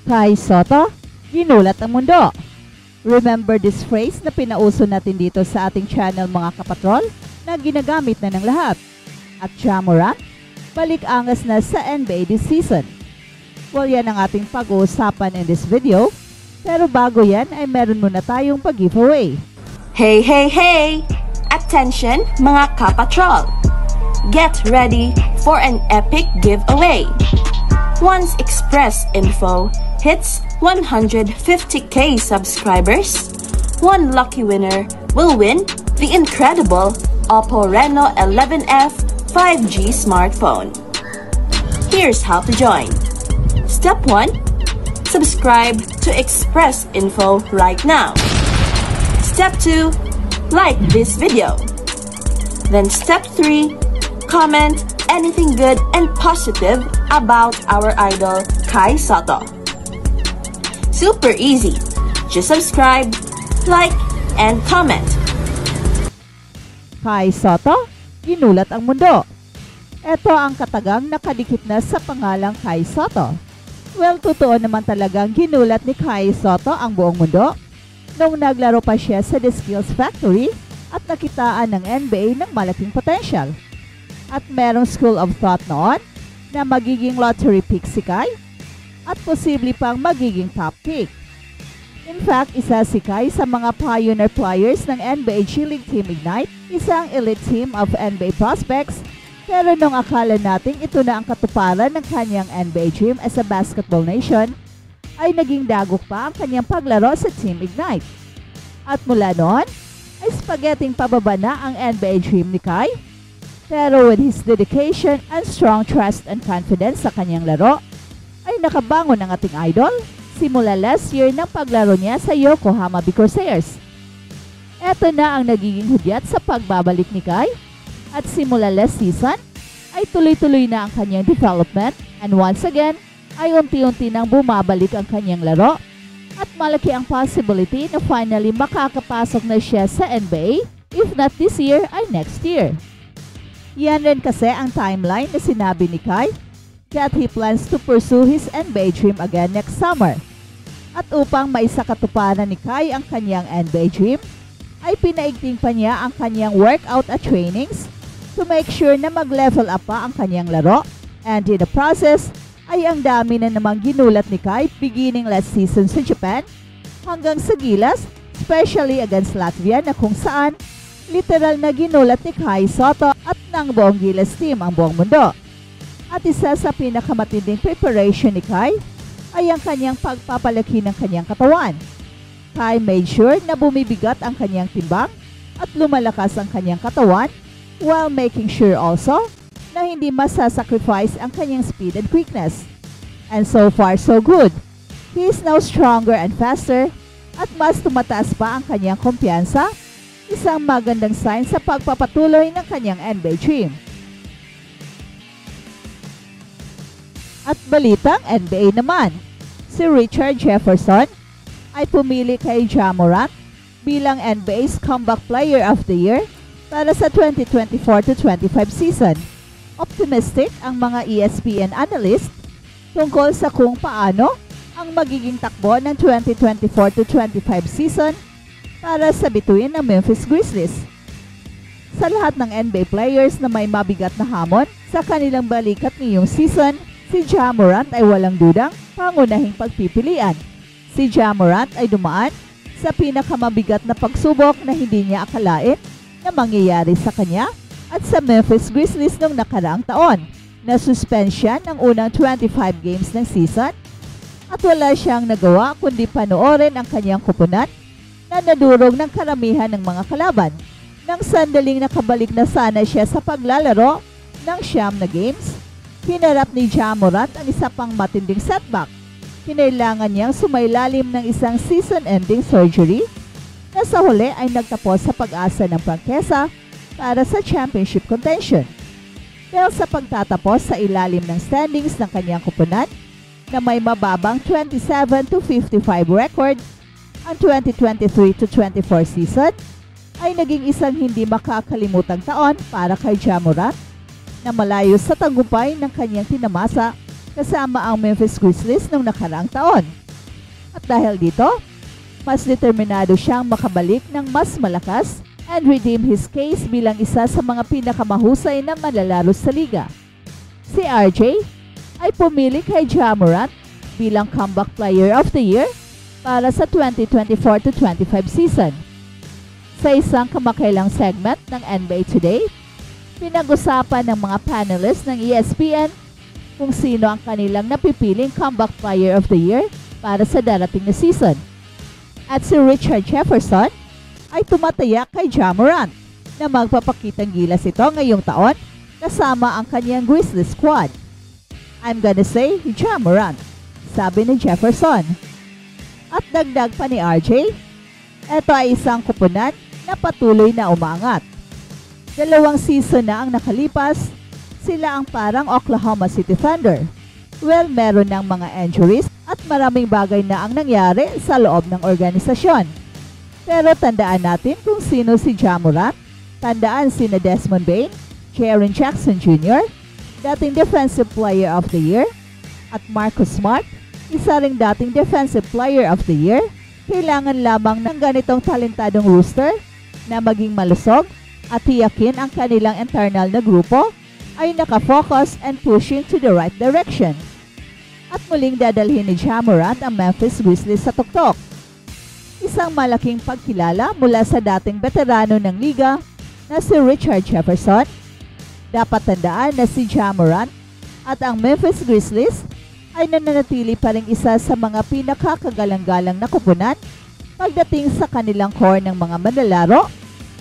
Kai Sotto, ginulat ang mundo. Remember this phrase na pinauso natin dito sa ating channel mga kapatrol na ginagamit na ng lahat. At Ja Morant, balik angas na sa NBA this season. Well, yan ang ating pag-uusapan in this video. Pero bago yan ay meron muna tayong pag-giveaway. Hey, hey, hey! Attention mga kapatrol! Get ready for an epic giveaway! Once Express Info hits 150k subscribers, one lucky winner will win the incredible Oppo Reno 11F 5G smartphone. Here's how to join. Step 1. Subscribe to Express Info right now. Step 2. Like this video. Then step 3. Comment anything good and positive about our idol Kai Sotto. Super easy. Just subscribe, like, and comment. Kai Sotto, ginulat ang mundo. Ito ang katagang nakadikit na sa pangalang Kai Sotto. Well, totoo naman talagang ginulat ni Kai Sotto ang buong mundo nung naglaro pa siya sa The Skills Factory at nakitaan ng NBA ng malaking potential. At merong school of thought noon na magiging lottery pick si Kai at posible pang magiging top pick. In fact, isa si Kai sa mga pioneer players ng NBA G League Team Ignite, isang elite team of NBA prospects, pero nung akala nating ito na ang katuparan ng kanyang NBA dream as a basketball nation, ay naging dagok pa ang kanyang paglaro sa Team Ignite. At mula noon, ay spaghetting pababa na ang NBA dream ni Kai. Pero with his dedication and strong trust and confidence sa kanyang laro, ay nakabangon ang ating idol simula last year ng paglaro niya sa Yokohama B. Corsairs. Ito na ang nagiging hudyat sa pagbabalik ni Kai at simula last season ay tuloy-tuloy na ang kanyang development and once again ay unti-unti nang bumabalik ang kanyang laro at malaki ang possibility na finally makakapasok na siya sa NBA if not this year ay next year. Yan rin kasi ang timeline na sinabi ni Kai that he plans to pursue his NBA dream again next summer. At upang maisakatuparan ni Kai ang kanyang NBA dream, ay pinaigting pa niya ang kanyang workout at trainings to make sure na mag-level up pa ang kanyang laro. And in the process, ay ang dami na namang ginulat ni Kai beginning last season sa Japan hanggang sa Gilas, especially against Latvia na kung saan literal na ginulat ni Kai Sotto at ng buong Gilas team ang buong mundo. At isa sa pinakamatinding preparation ni Kai ay ang kanyang pagpapalaki ng kanyang katawan. Kai made sure na bumibigat ang kanyang timbang at lumalakas ang kanyang katawan while making sure also na hindi masasacrifice ang kanyang speed and quickness. And so far so good. He is now stronger and faster at mas tumataas pa ang kanyang kumpiyansa, isang magandang sign sa pagpapatuloy ng kanyang NBA dream. At balitang NBA naman, si Richard Jefferson ay pumili kay Ja Morant bilang NBA's Comeback Player of the Year para sa 2024-25 season. Optimistic ang mga ESPN analyst tungkol sa kung paano ang magiging takbo ng 2024-25 season para sa bituin ng Memphis Grizzlies. Sa lahat ng NBA players na may mabigat na hamon sa kanilang balikat ngayong season, si Ja Morant ay walang dudang pangunahing pagpipilian. Si Ja Morant ay dumaan sa pinakamabigat na pagsubok na hindi niya akalain na mangyayari sa kanya at sa Memphis Grizzlies noong nakaraang taon. Na-suspend siya ng unang 25 games ng season at wala siyang nagawa kundi panoorin ang kanyang kupunan na nadurog ng karamihan ng mga kalaban. Nang sandaling nakabalik na sana siya sa paglalaro ng 9 na games, hinarap ni Ja Morant ang isa pang matinding setback. Kinailangan niyang sumailalim ng isang season-ending surgery na sa huli ay nagtapos sa pag-asa ng prangkesa para sa championship contention. Dahil sa pagtatapos sa ilalim ng standings ng kanyang kupunan na may mababang 27-55 record, ang 2023-24 season ay naging isang hindi makakalimutang taon para kay Ja Morant na malayo sa tagumpay ng kanyang tinamasa kasama ang Memphis Grizzlies noong nakaraang taon. At dahil dito, mas determinado siyang makabalik ng mas malakas and redeem his case bilang isa sa mga pinakamahusay na manlalaro sa liga. Si RJ ay pumili kay Ja Morant bilang Comeback Player of the Year para sa 2024-25 season. Sa isang kamakailang segment ng NBA Today, pinag-usapan ng mga panelists ng ESPN kung sino ang kanilang napipiling Comeback Player of the Year para sa darating na season. At si Richard Jefferson ay tumatayak kay Ja Morant na magpapakitang gilas ito ngayong taon kasama ang kanyang Grizzlies squad. I'm gonna say Ja Morant, sabi ni Jefferson. At dagdag pa ni RJ, ito ay isang kupunan na patuloy na umangat. 2 season na ang nakalipas, sila ang parang Oklahoma City Thunder. Well, meron ng mga injuries at maraming bagay na ang nangyari sa loob ng organisasyon. Pero tandaan natin kung sino si Ja Morant, tandaan sina Desmond Bane, Jaren Jackson Jr., dating Defensive Player of the Year, at Marcus Smart, isa ring dating Defensive Player of the Year. Kailangan lamang ng ganitong talentadong roster na maging malusog at tiyakin ang kanilang internal na grupo ay nakafocus and pushing to the right direction. At muling dadalhin ni Ja Morant ang Memphis Grizzlies sa tuktok. Isang malaking pagkilala mula sa dating veterano ng liga na si Richard Jefferson. Dapat tandaan na si Ja Morant at ang Memphis Grizzlies ay nananatili pa rin isa sa mga pinakakagalang-galang na kupunan pagdating sa kanilang core ng mga manlalaro,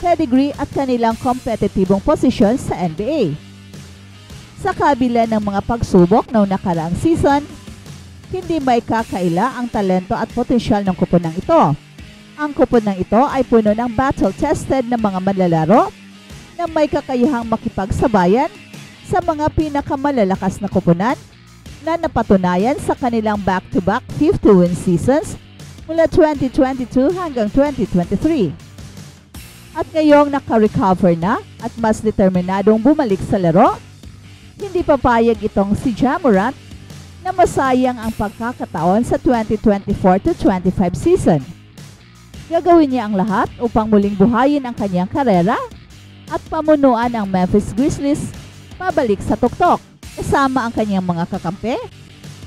pedigree at kanilang kompetitibong posisyon sa NBA. Sa kabila ng mga pagsubok noong nakaraang season, hindi may kakaila ang talento at potensyal ng kupunang ito. Ang kupunang ito ay puno ng battle-tested na mga manlalaro na may kakayahang makipagsabayan sa mga pinakamalalakas na kupunan na napatunayan sa kanilang back-to-back 50-win seasons mula 2022 hanggang 2023. At ngayong naka-recover na at mas determinadong bumalik sa laro, hindi papayag itong si Ja Morant na masayang ang pagkakataon sa 2024-25 season. Gagawin niya ang lahat upang muling buhayin ang kanyang karera at pamunuan ang Memphis Grizzlies pabalik sa tuktok kasama ang kanyang mga kakampi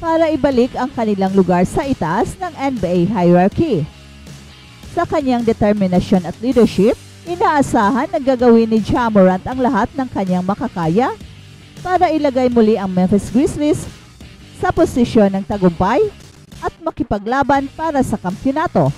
para ibalik ang kanilang lugar sa itaas ng NBA hierarchy. Sa kanyang determinasyon at leadership, inaasahan na gagawin ni Ja Morant ang lahat ng kanyang makakaya para ilagay muli ang Memphis Grizzlies sa posisyon ng tagumpay at makipaglaban para sa kampyonato.